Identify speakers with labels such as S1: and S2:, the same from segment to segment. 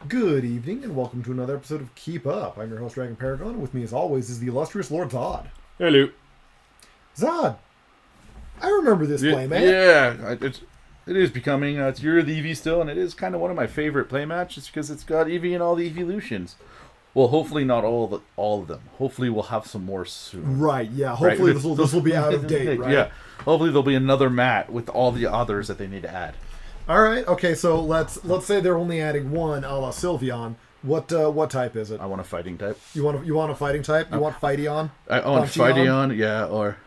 S1: Good evening, and welcome to another episode of Keep Up. I'm your host, Dragon Paragon. With me, as always, is the illustrious Lord Zod.
S2: Hello.
S1: Zod, I remember this play, man.
S2: Yeah, it is becoming. It's Year of the Eevee still, and it is kind of one of my favorite play matches because it's got Eevee and all the evolutions. Well, hopefully not all of them. Hopefully we'll have some more soon.
S1: Right, yeah. Hopefully
S2: right?
S1: this will be out of date, right?
S2: Yeah. Hopefully there'll be another mat with all the others that they need to add.
S1: All right, okay, so let's say they're only adding one, a la Sylveon. What type is it?
S2: I want a fighting type.
S1: You want a fighting type? You want Fightion?
S2: I want Fightion, yeah, or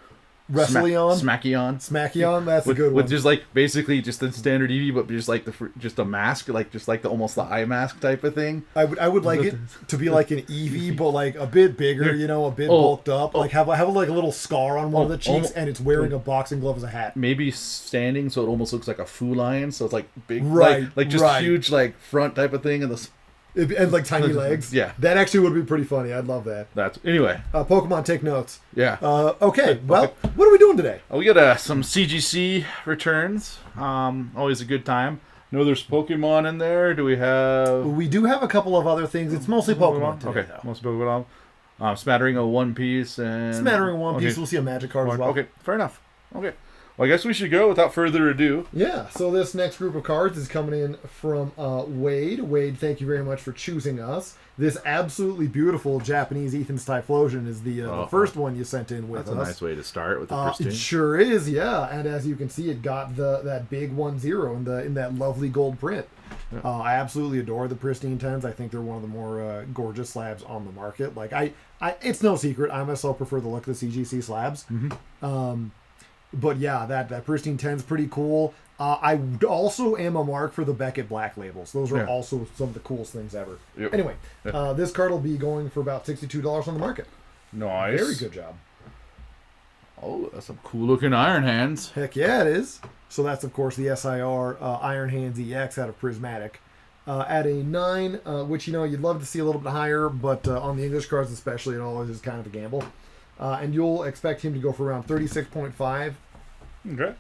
S1: Wrestleon?
S2: Smackion.
S1: Smackion, that's a good one.
S2: With just like basically just the standard Eevee, but just like just a mask, like just like almost the eye mask type of thing.
S1: I would like it to be like an Eevee, but like a bit bigger, a bit bulked up. Like have like a little scar on one of the cheeks, and it's wearing a boxing glove as a hat.
S2: Maybe standing, so it almost looks like a Fu Lion. So it's like big,
S1: right?
S2: Like just huge, like front type of thing,
S1: and like tiny legs.
S2: Yeah,
S1: that actually would be pretty funny. I'd love that.
S2: Anyway.
S1: Pokemon, take notes.
S2: Yeah.
S1: Okay. Well, what are we doing today?
S2: We got some CGC returns. Always a good time. Know there's Pokemon in there. Do we have?
S1: We do have a couple of other things. It's mostly Pokemon today,
S2: okay, mostly Pokemon. Smattering of One Piece and
S1: Smattering of One Piece. We'll see a Magic card as well.
S2: Okay, fair enough. Okay. Well, I guess we should go without further ado.
S1: Yeah, so this next group of cards is coming in from Wade. Wade, thank you very much for choosing us. This absolutely beautiful Japanese Ethan's Typhlosion is the first one you sent in with us.
S2: That's a nice way to start with the pristine.
S1: It sure is, yeah. And as you can see, it got that big 1-0 in that lovely gold print. Yeah. I absolutely adore the pristine 10s. I think they're one of the more gorgeous slabs on the market. Like I it's no secret, I myself prefer the look of the CGC slabs.
S2: Mm-hmm.
S1: But yeah, that pristine 10 is pretty cool. I also am a mark for the Beckett Black labels. Those are also some of the coolest things ever.
S2: Yep.
S1: Anyway, this card will be going for about $62 on the market.
S2: Nice.
S1: Very good job.
S2: Oh, that's some cool looking Iron Hands.
S1: Heck yeah, it is. So that's, of course, the SIR Iron Hands EX out of Prismatic. At a 9, which, you'd love to see a little bit higher, but on the English cards especially, it always is kind of a gamble. And you'll expect him to go for around 36.5.
S2: Okay.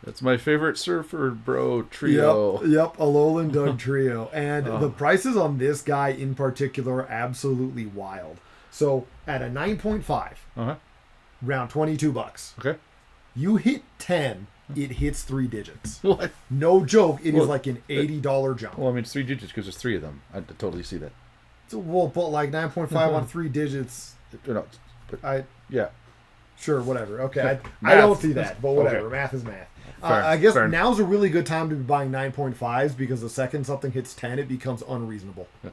S2: That's my favorite Surfer Bro trio.
S1: Yep, Alolan Doug trio. And the prices on this guy in particular are absolutely wild. So at a 9.5, around $22.
S2: Okay.
S1: You hit 10, it hits 3 digits.
S2: What?
S1: No joke, is like an $80 jump.
S2: Well, I mean, it's 3 digits because there's 3 of them. I totally see that.
S1: So we'll put like 9.5 on 3 digits.
S2: No, yeah.
S1: Sure, whatever. Okay, I don't see that, but whatever. Okay. Math is math. I guess now's a really good time to be buying 9.5s because the second something hits 10, it becomes unreasonable. Yeah.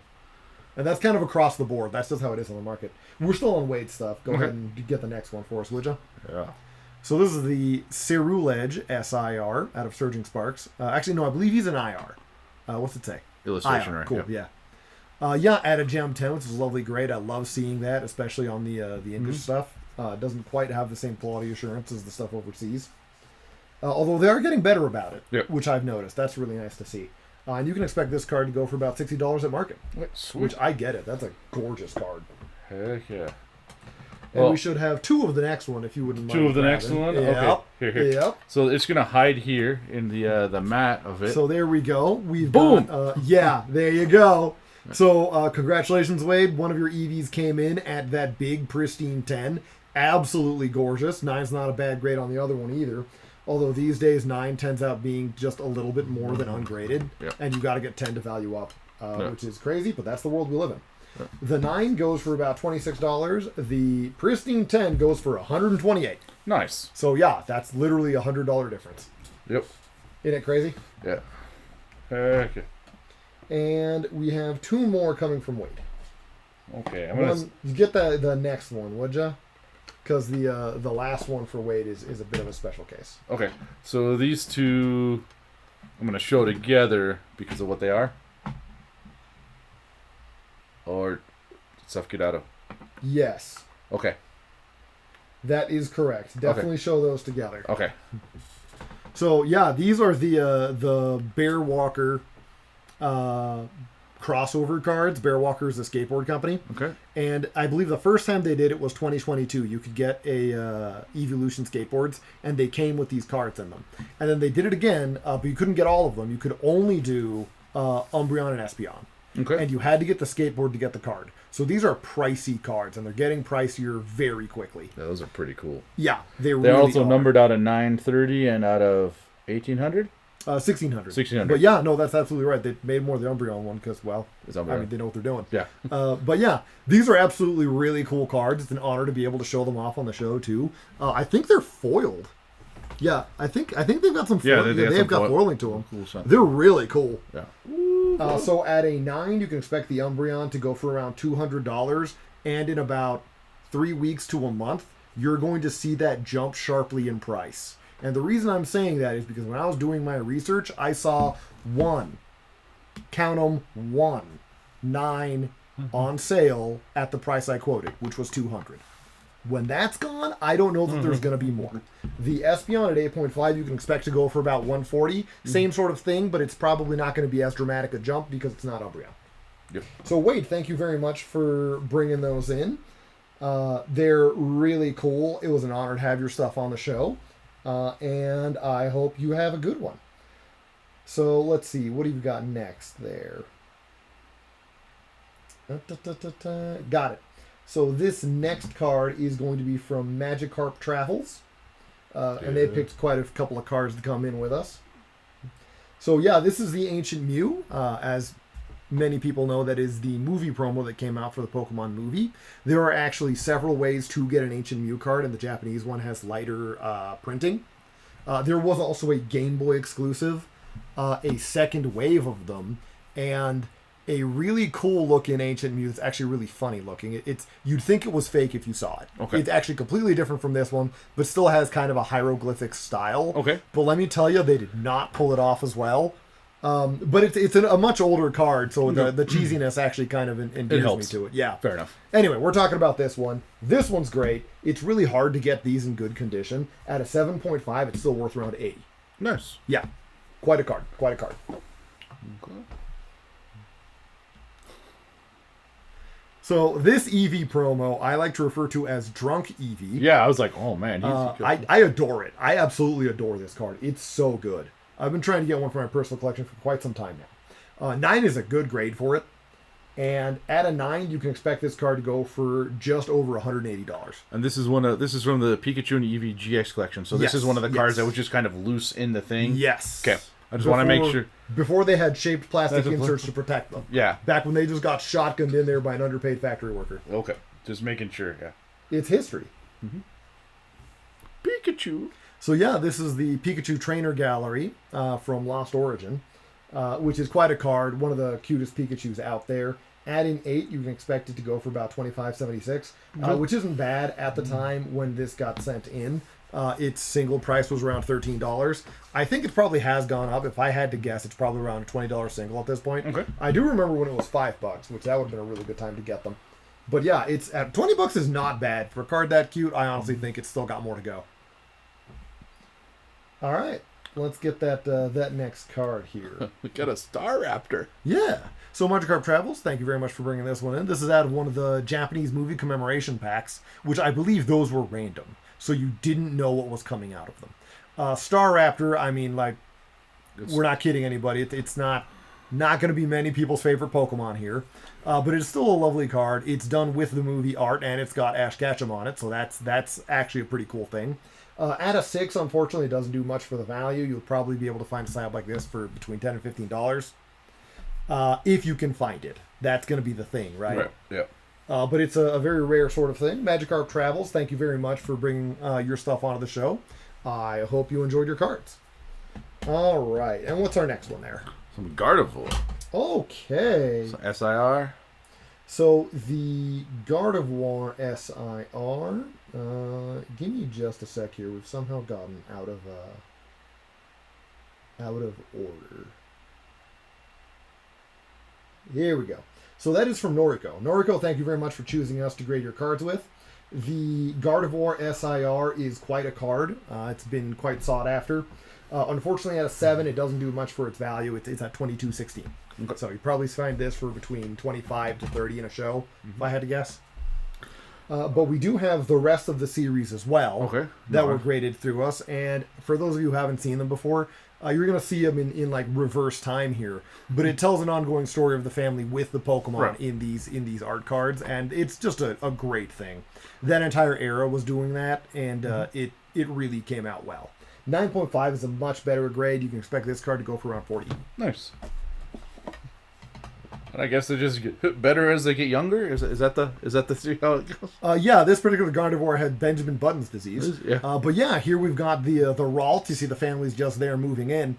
S1: And that's kind of across the board. That's just how it is on the market. We're still on Wade stuff. Go ahead and get the next one for us, would you?
S2: Yeah.
S1: So this is the Cerulege SIR out of Surging Sparks. Actually, no, I believe he's an IR. What's it say?
S2: Illustration,
S1: IR.
S2: right?
S1: Cool, yeah. At a Gem 10, which is lovely, great. I love seeing that, especially on the English stuff. Doesn't quite have the same quality assurance as the stuff overseas. Although they are getting better about it, which I've noticed. That's really nice to see. And you can expect this card to go for about $60 at market.
S2: Sweet.
S1: Which I get it. That's a gorgeous card.
S2: Heck yeah.
S1: And we should have 2 of the next one, if you wouldn't mind.
S2: 2 of the next one?
S1: Yep.
S2: Okay. Here.
S1: Yep.
S2: So it's going to hide here in the mat of it.
S1: So there we go. We've
S2: Boom!
S1: There you go. So congratulations, Wade. One of your EVs came in at that big, pristine 10. Absolutely gorgeous. 9's not a bad grade on the other one either. Although these days 9 tends out being just a little bit more than ungraded. Yep. And you got to get 10 to value up, which is crazy, but that's the world we live in. Yep. The 9 goes for about $26. The pristine 10 goes for $128.
S2: Nice.
S1: So yeah, that's literally $100 difference.
S2: Yep.
S1: Isn't it crazy?
S2: Yeah. Heck yeah.
S1: And we have 2 more coming from Wade.
S2: Okay,
S1: You get the next one, would you? Because the last one for Wade is a bit of a special case.
S2: Okay, so these 2 I'm going to show together because of what they are. Or stuff get out of.
S1: Yes.
S2: Okay.
S1: That is correct. Definitely show those together.
S2: Okay.
S1: So yeah, these are the Bear Walker crossover cards. Bearwalker is a skateboard company.
S2: Okay.
S1: And I believe the first time they did it was 2022. You could get a Evolution skateboards, and they came with these cards in them. And then they did it again, but you couldn't get all of them. You could only do Umbreon and Espeon.
S2: Okay.
S1: And you had to get the skateboard to get the card. So these are pricey cards, and they're getting pricier very quickly.
S2: Yeah, those are pretty cool.
S1: Yeah,
S2: They're
S1: really
S2: also
S1: are.
S2: numbered out of 930 and out of 1800?
S1: 1600.
S2: 1600.
S1: But yeah, no, that's absolutely right. They made more of the Umbreon one because, well,
S2: It's
S1: I
S2: Umbreon.
S1: mean, they know what they're doing.
S2: Yeah.
S1: But yeah, these are absolutely really cool cards. It's an honor to be able to show them off on the show too. I think they're foiled. Yeah, I think they've got some. They've got foiling to them.
S2: Cool stuff.
S1: They're really cool.
S2: Yeah.
S1: So at a 9, you can expect the Umbreon to go for around $200, and in about 3 weeks to a month, you're going to see that jump sharply in price. And the reason I'm saying that is because when I was doing my research, I saw count them, 9 on sale at the price I quoted, which was $200. When that's gone, I don't know that there's going to be more. The Espeon at 8.5, you can expect to go for about $140. Same sort of thing, but it's probably not going to be as dramatic a jump because it's not Umbreon.
S2: Yep.
S1: So Wade, thank you very much for bringing those in. They're really cool. It was an honor to have your stuff on the show. And I hope you have a good one. So let's see. What have you got next there? Got it. So this next card is going to be from Magikarp Travels. And they picked quite a couple of cards to come in with us. So yeah, this is the Ancient Mew. As many people know, that is the movie promo that came out for the Pokemon movie. There are actually several ways to get an Ancient Mew card, and the Japanese one has lighter printing. There was also a Game Boy exclusive, a second wave of them, and a really cool looking Ancient Mew. It's actually really funny looking. It's you'd think it was fake if you saw it.
S2: Okay.
S1: It's actually completely different from this one, but still has kind of a hieroglyphic style.
S2: Okay.
S1: But let me tell you, they did not pull it off as well. But it's a much older card, so the cheesiness actually kind of endears me to it. Yeah.
S2: Fair enough.
S1: Anyway, we're talking about this one. This one's great. It's really hard to get these in good condition. At a 7.5, it's still worth around 80.
S2: Nice.
S1: Yeah. Quite a card. Quite a card.
S2: Okay.
S1: So this Eevee promo, I like to refer to as Drunk Eevee.
S2: Yeah, I was like, oh man.
S1: I adore it. I absolutely adore this card. It's so good. I've been trying to get one for my personal collection for quite some time now. 9 is a good grade for it. And at a 9, you can expect this card to go for just over $180.
S2: And this is from the Pikachu and Eevee GX collection. So this is one of the cards that was just kind of loose in the thing.
S1: Yes.
S2: Okay. I just want to make sure.
S1: Before they had shaped plastic inserts to protect them.
S2: Yeah.
S1: Back when they just got shotgunned in there by an underpaid factory worker.
S2: Okay. Just making sure. Yeah.
S1: It's history.
S2: Mm-hmm. Pikachu.
S1: So yeah, this is the Pikachu Trainer Gallery from Lost Origin, which is quite a card. One of the cutest Pikachus out there. Adding 8, you can expect it to go for about $25.76, which isn't bad at the time when this got sent in. Its single price was around $13. I think it probably has gone up. If I had to guess, it's probably around a $20 single at this point.
S2: Okay.
S1: I do remember when it was $5, which that would have been a really good time to get them. But yeah, it's at $20 is not bad for a card that cute. I honestly think it's still got more to go. All right, let's get that next card here.
S2: We got a Staraptor.
S1: Yeah. So Magikarp Travels, thank you very much for bringing this one in. This is out of one of the Japanese movie commemoration packs, which I believe those were random. So you didn't know what was coming out of them. Staraptor, I mean, like, we're not kidding anybody. It's not going to be many people's favorite Pokemon here. But it's still a lovely card. It's done with the movie art, and it's got Ash Ketchum on it. So that's actually a pretty cool thing. At a 6, unfortunately, it doesn't do much for the value. You'll probably be able to find a Psyop like this for between $10 and $15. If you can find it. That's going to be the thing, right?
S2: Right, yeah.
S1: But it's a very rare sort of thing. Magikarp Travels, thank you very much for bringing your stuff onto the show. I hope you enjoyed your cards. All right. And what's our next one there?
S2: Some Gardevoir.
S1: Okay.
S2: So SIR.
S1: So the Gardevoir SIR. Give me just a sec here. We've somehow gotten out of order. Here we go. So that is from Noriko. Noriko, thank you very much for choosing us to grade your cards with. The Gardevoir SIR is quite a card. It's been quite sought after. Unfortunately, at a 7, it doesn't do much for its value. It's at $22.16.
S2: Okay.
S1: So you probably find this for between 25 to 30 in a show, if I had to guess. But we do have the rest of the series as well that were graded through us. And for those of you who haven't seen them before, you're going to see them in like reverse time here. But it tells an ongoing story of the family with the Pokemon in these art cards. And it's just a great thing. That entire era was doing that, and it really came out well. 9.5 is a much better grade. You can expect this card to go for around 40.
S2: Nice. And I guess they just get better as they get younger. Is that the how it goes?
S1: Yeah, this particular Gardevoir had Benjamin Button's disease.
S2: Yeah.
S1: But yeah, here we've got the Ralt. You see the family's just there moving in.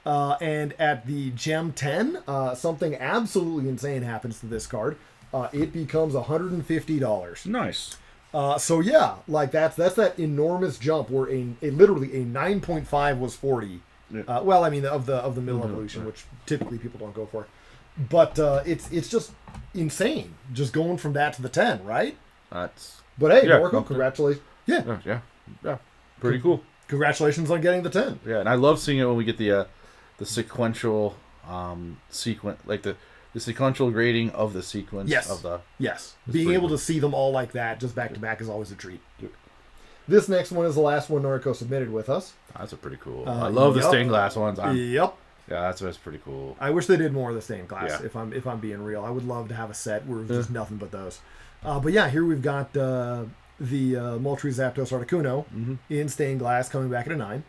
S1: And at the Gem 10, something absolutely insane happens to this card. It becomes $150.
S2: Nice.
S1: So yeah, like that's that enormous jump where literally a 9.5 was 40.
S2: Yeah.
S1: Well, I mean of the middle evolution, which typically people don't go for. But it's just insane, just going from that to the 10, right?
S2: That's.
S1: But hey, Norco, congratulations!
S2: Yeah, pretty cool.
S1: Congratulations on getting the 10.
S2: Yeah, and I love seeing it when we get the sequential sequence, like the sequential grading of the sequence.
S1: Yes.
S2: Of the.
S1: Yes. Being able to see them all like that, just back to back, is always a treat. Yep. This next one is the last one Norco submitted with us.
S2: That's a pretty cool. I love the stained glass ones.
S1: Yep.
S2: Yeah, that's pretty cool.
S1: I wish they did more of the stained glass.
S2: Yeah.
S1: If I'm being real, I would love to have a set where it was just nothing but those. But yeah, here we've got the Moltres Zapdos Articuno in stained glass coming back at a 9.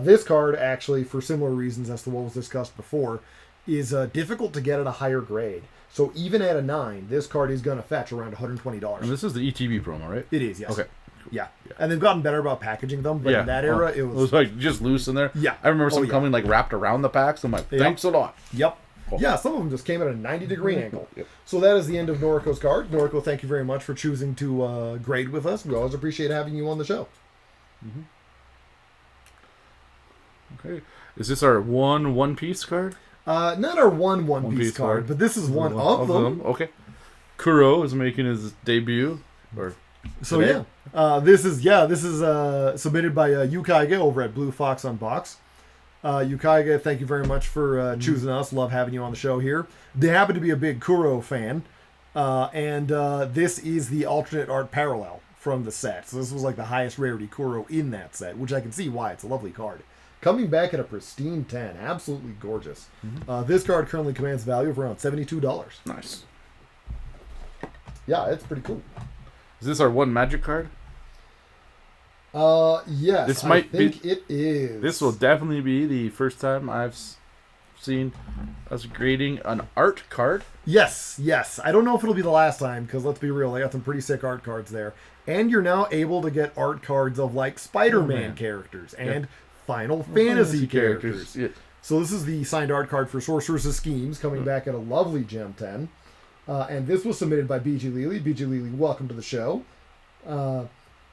S1: This card actually, for similar reasons as to what was discussed before, is difficult to get at a higher grade. So even at a 9, this card is going to fetch around $120.
S2: And this is the ETB promo, right?
S1: It is, yes.
S2: Okay.
S1: Yeah. And they've gotten better about packaging them, but in that era, it was
S2: like just loose in there.
S1: Yeah.
S2: I remember some coming like wrapped around the packs. I'm like, thanks a lot.
S1: Yep. Cool. Yeah, some of them just came at a 90-degree angle. Yep. So that is the end of Noriko's card. Noriko, thank you very much for choosing to grade with us. We always appreciate having you on the show.
S2: Okay. Is this our one piece card?
S1: Not our one piece card, but this is one of them.
S2: Okay. Kuro is making his debut.
S1: So today? This is submitted by Yukaiga over at Blue Fox Unbox. Yukaiga, thank you very much for choosing us. Love having you on the show here. They happen to be a big Kuro fan, and this is the alternate art parallel from the set. So this was like the highest rarity Kuro in that set, which I can see why. It's a lovely card. Coming back at a pristine 10. Absolutely gorgeous. This card currently commands value of around $72.
S2: Nice.
S1: Yeah, it's pretty cool.
S2: Is this our one magic card?
S1: Yes.
S2: This might
S1: I think it is.
S2: This will definitely be the first time I've seen us grading an art card.
S1: Yes. I don't know if it'll be the last time, because let's be real, they got some pretty sick art cards there. And you're now able to get art cards of like Spider-Man characters and Final Fantasy characters.
S2: Yeah.
S1: So this is the signed art card for Sorcerer's Schemes, coming back at a lovely Gem 10. And this was submitted by BG Lely. BG Lely, welcome to the show.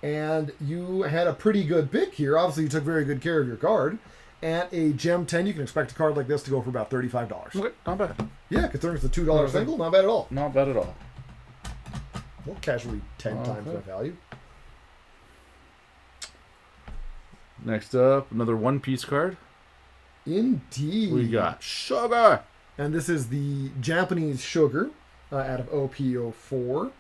S1: And you had a pretty good pick here. Obviously, you took very good care of your card. At a Gem 10, you can expect a card like this to go for about $35.
S2: Okay, not bad.
S1: Yeah, considering it's a $2 single, not bad at all.
S2: Not bad at all.
S1: Well, casually 10 times my value.
S2: Next up, another one-piece card.
S1: Indeed.
S2: We got Sugar.
S1: And this is the Japanese Sugar out of OP04.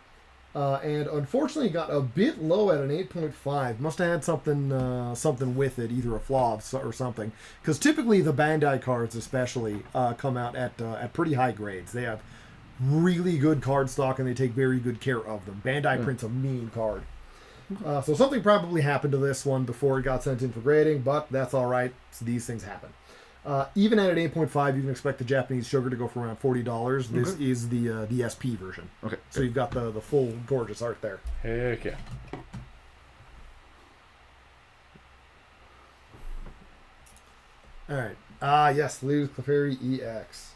S1: And unfortunately got a bit low at an 8.5. Must have had something with it, either a flaw or something. Because typically the Bandai cards especially come out at pretty high grades. They have really good card stock and they take very good care of them. Bandai prints a mean card. So something probably happened to this one before it got sent in for grading, but that's all right. So these things happen. Even at an 8.5, you can expect the Japanese Sugar to go for around $40. This is the SP version. Okay. So you've got the full gorgeous art there.
S2: Heck yeah.
S1: All right. Yes, Lewis Clefairy EX.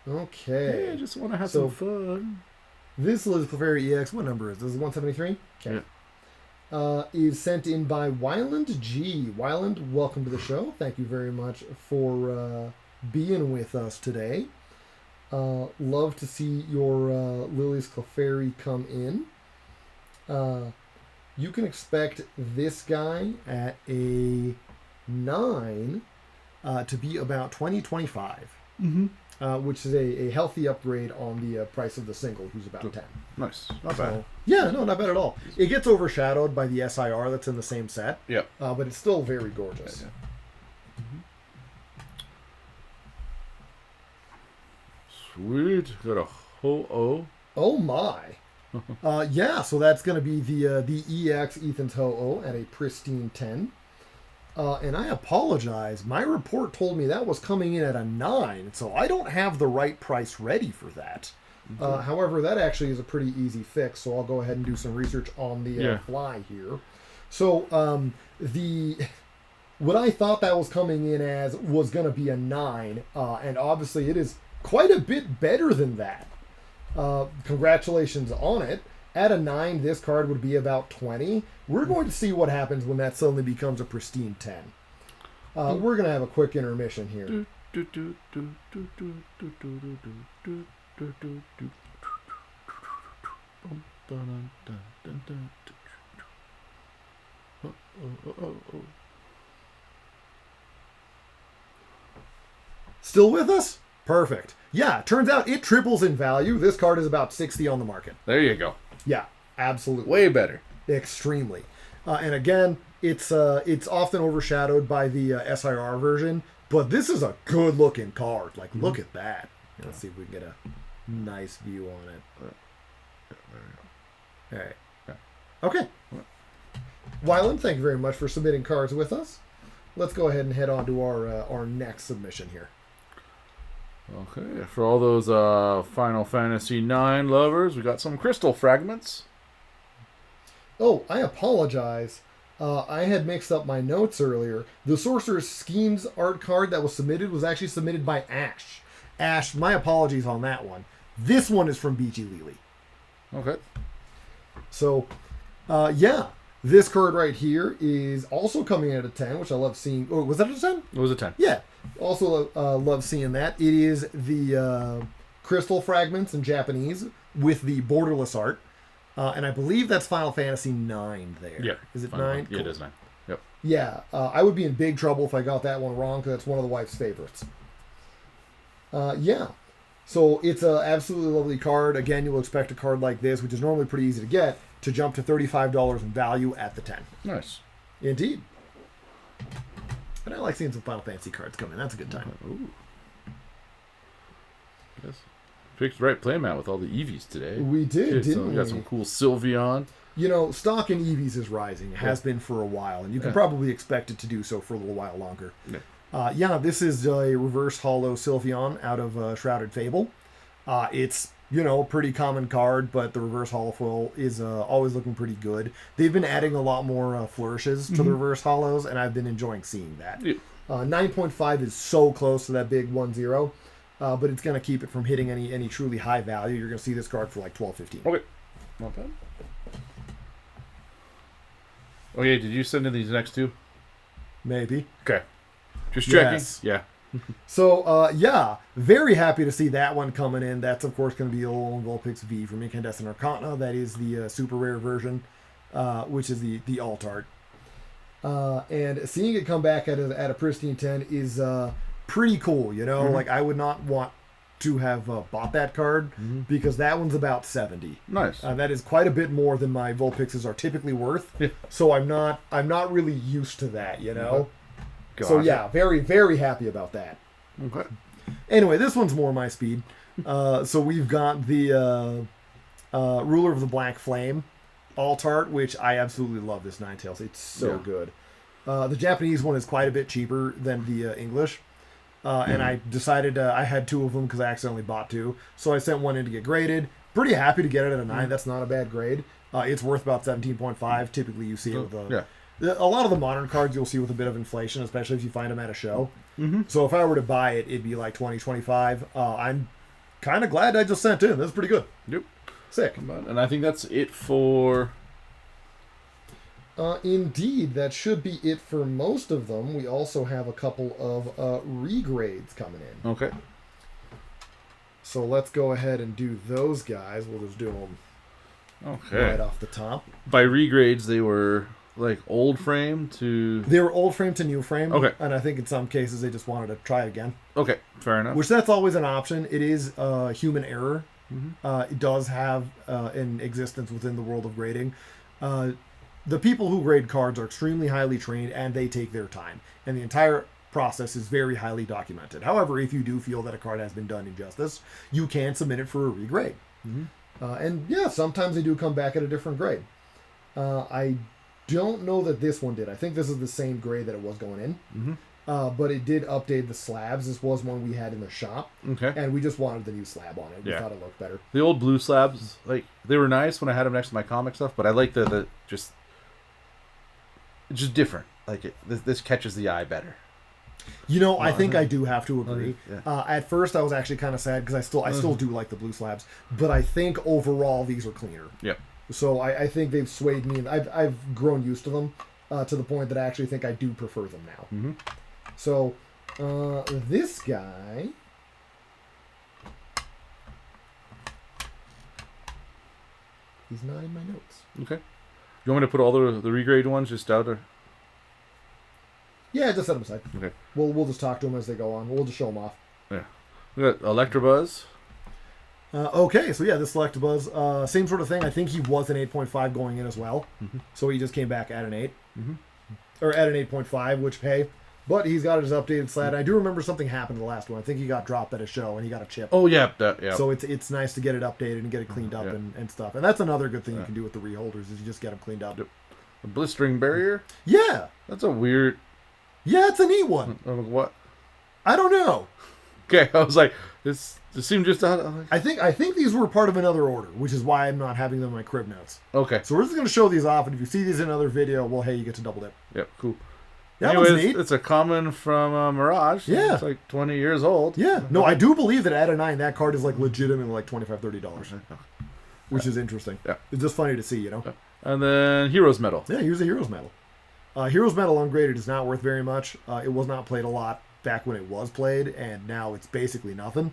S1: Okay.
S2: Yeah, I just want to have some fun.
S1: This Liz Clefairy EX, what number is this? Is it 173? Okay. Yeah. Is sent in by Wyland G. Wyland, welcome to the show. Thank you very much for being with us today. Love to see your Lily's Clefairy come in. You can expect this guy at a 9 to be about 2025.
S2: Mm-hmm.
S1: Which is a healthy upgrade on the price of the single, who's about 10.
S2: Nice. Not bad.
S1: Yeah, no, not bad at all. It gets overshadowed by the SIR that's in the same set.
S2: Yeah.
S1: But it's still very gorgeous.
S2: Yeah. Sweet. Got a Ho-Oh.
S1: Oh my. Yeah, so that's going to be the EX Ethan's Ho-Oh at a pristine 10. And I apologize. My report told me that was coming in at a 9, so I don't have the right price ready for that. However, that actually is a pretty easy fix, so I'll go ahead and do some research on the fly here. So what I thought that was coming in as was going to be a 9, and obviously it is quite a bit better than that. Congratulations on it. At a 9, this card would be about 20. We're going to see what happens when that suddenly becomes a pristine 10. We're going to have a quick intermission here. Still with us? Perfect. Yeah, turns out it triples in value. This card is about 60 on the market.
S2: There you go.
S1: Yeah, absolutely.
S2: Way better.
S1: Extremely. And again, it's often overshadowed by the SIR version, but this is a good-looking card. Like, look at that. Let's see if we can get a nice view on it. All right.
S2: Yeah.
S1: Okay. Wyland, thank you very much for submitting cards with us. Let's go ahead and head on to our next submission here.
S2: Okay, for all those Final Fantasy IX lovers, we got some crystal fragments.
S1: Oh, I apologize. I had mixed up my notes earlier. The Sorcerer's Schemes art card that was submitted was actually submitted by Ash. Ash, my apologies on that one. This one is from BG Lely.
S2: Okay.
S1: So, yeah. This card right here is also coming in at a 10, which I love seeing. Oh, was that a 10?
S2: It was a 10.
S1: Yeah. Also love seeing that. It is the crystal fragments in Japanese with the borderless art. And I believe that's Final Fantasy 9 there.
S2: Yeah.
S1: Is it
S2: Final
S1: 9?
S2: Yeah,
S1: Cool.
S2: it is 9. Yep.
S1: Yeah. I would be in big trouble if I got that one wrong because that's one of the wife's favorites. Yeah. So it's an absolutely lovely card. Again, you'll expect a card like this, which is normally pretty easy to get, to jump to $35 in value at the 10.
S2: Nice.
S1: Indeed. And I like seeing some Final Fantasy cards come in. That's a good time.
S2: Ooh. Yes. Picked the right playmat with all the Eevees today.
S1: We did, didn't we?
S2: We got some cool Sylveon.
S1: You know, stock in Eevees is rising. It has been for a while, and you can probably expect it to do so for a little while longer.
S2: Yeah.
S1: This is a reverse holo Sylveon out of Shrouded Fable. It's, a pretty common card, but the reverse holofoil is always looking pretty good. They've been adding a lot more flourishes to the reverse holos, and I've been enjoying seeing that.
S2: Yeah.
S1: 9.5 is so close to that big 1-0, but it's going to keep it from hitting any truly high value. You're going to see this card for like 12, 15.
S2: Okay. Not bad. Okay, did you send in these next two?
S1: Maybe.
S2: Okay. Just checking.
S1: Yes.
S2: Yeah.
S1: So, very happy to see that one coming in. That's, of course, going to be a little Vulpix V from Incandescent Arcana. That is the super rare version, which is the alt art. And seeing it come back at a pristine 10 is pretty cool, Like, I would not want to have bought that card because that one's about 70.
S2: Nice.
S1: That is quite a bit more than my Vulpixes are typically worth.
S2: Yeah.
S1: So I'm not really used to that,
S2: Gotcha.
S1: So yeah, very, very happy about that.
S2: Okay.
S1: Anyway, this one's more my speed. So we've got the Ruler of the Black Flame alt art, which I absolutely love this Ninetales. It's so good. The Japanese one is quite a bit cheaper than the English. And I decided I had two of them because I accidentally bought two. So I sent one in to get graded. Pretty happy to get it at a 9. That's not a bad grade. It's worth about 17.5. Typically you see it with a lot of the modern cards you'll see with a bit of inflation, especially if you find them at a show. So if I were to buy it, it'd be like 20, 25. I'm kind of glad I just sent in. That's pretty good.
S2: Yep.
S1: Sick.
S2: And I think that's it for...
S1: Indeed, that should be it for most of them. We also have a couple of regrades coming in.
S2: Okay.
S1: So let's go ahead and do those guys. We'll just do them right off the top.
S2: By regrades, they were like old frame to?
S1: They were old frame to new frame.
S2: Okay.
S1: And I think in some cases they just wanted to try it again.
S2: Okay, fair enough.
S1: Which that's always an option. It is human error. It does have an existence within the world of grading. The people who grade cards are extremely highly trained and they take their time. And the entire process is very highly documented. However, if you do feel that a card has been done injustice, you can submit it for a regrade. And yeah, sometimes they do come back at a different grade. I don't know that this one did. I think this is the same grade that it was going in. But it did update the slabs. This was one we had in the shop.
S2: Okay.
S1: And we just wanted the new slab on it. We thought it looked better.
S2: The old blue slabs, like, they were nice when I had them next to my comic stuff, but I like the just different. Like, this catches the eye better.
S1: You know, I think I do have to agree.
S2: Yeah.
S1: At first, I was actually kind of sad because I still do like the blue slabs, but I think overall these are cleaner.
S2: Yep.
S1: So I think they've swayed me, and I've grown used to them to the point that I actually think I do prefer them now. So this guy. He's not in my notes.
S2: Okay. You want me to put all the regrade ones just out? Or?
S1: Yeah, just set them aside.
S2: Okay.
S1: We'll just talk to them as they go on. We'll just show them off.
S2: Yeah. We got Electabuzz.
S1: Okay, so yeah, this Electabuzz, same sort of thing. I think he was an 8.5 going in as well. So he just came back at an 8. Or at an 8.5, which, hey, but he's got his updated slab. I do remember something happened in the last one. I think he got dropped at a show and he got a chip.
S2: Oh, yeah. Yeah.
S1: So it's nice to get it updated and get it cleaned up and stuff. And that's another good thing you can do with the reholders is you just get them cleaned up.
S2: A blistering barrier?
S1: Yeah.
S2: That's a weird...
S1: Yeah, it's a neat one.
S2: What?
S1: I don't know.
S2: Okay, I was like, this seemed just...
S1: I think these were part of another order, which is why I'm not having them in my crib notes.
S2: Okay.
S1: So we're just going to show these off, and if you see these in another video, well, hey, you get to double dip.
S2: Yep, cool.
S1: That
S2: Anyways,
S1: was neat.
S2: It's a common from Mirage.
S1: Yeah.
S2: It's like 20 years old.
S1: Yeah. No, I do believe that at a 9, that card is like legitimately like $25, $30. Which is interesting.
S2: Yeah.
S1: It's just funny to see, you know?
S2: Yeah. And then Heroes Medal.
S1: Yeah, here's a Heroes Medal. Heroes Medal ungraded is not worth very much. It was not played a lot back when it was played, and now it's basically nothing.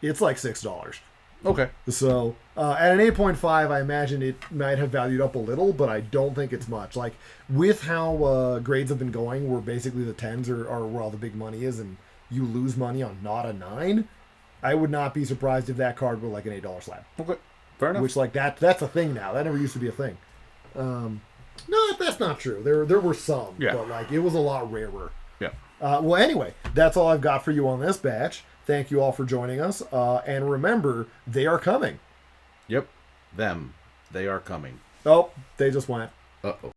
S1: It's like $6.
S2: Okay.
S1: So, at an 8.5, I imagine it might have valued up a little, but I don't think it's much. Like, with how grades have been going, where basically the 10s are where all the big money is, and you lose money on not a 9, I would not be surprised if that card were like an $8 slab.
S2: Okay. Fair enough.
S1: Which, like, that's a thing now. That never used to be a thing. No, that's not true. There were some, but, like, it was a lot rarer.
S2: Yeah.
S1: Well, anyway, that's all I've got for you on this batch. Thank you all for joining us. And remember, they are coming.
S2: Yep. Them. They are coming.
S1: Oh, they just went.
S2: Uh-oh.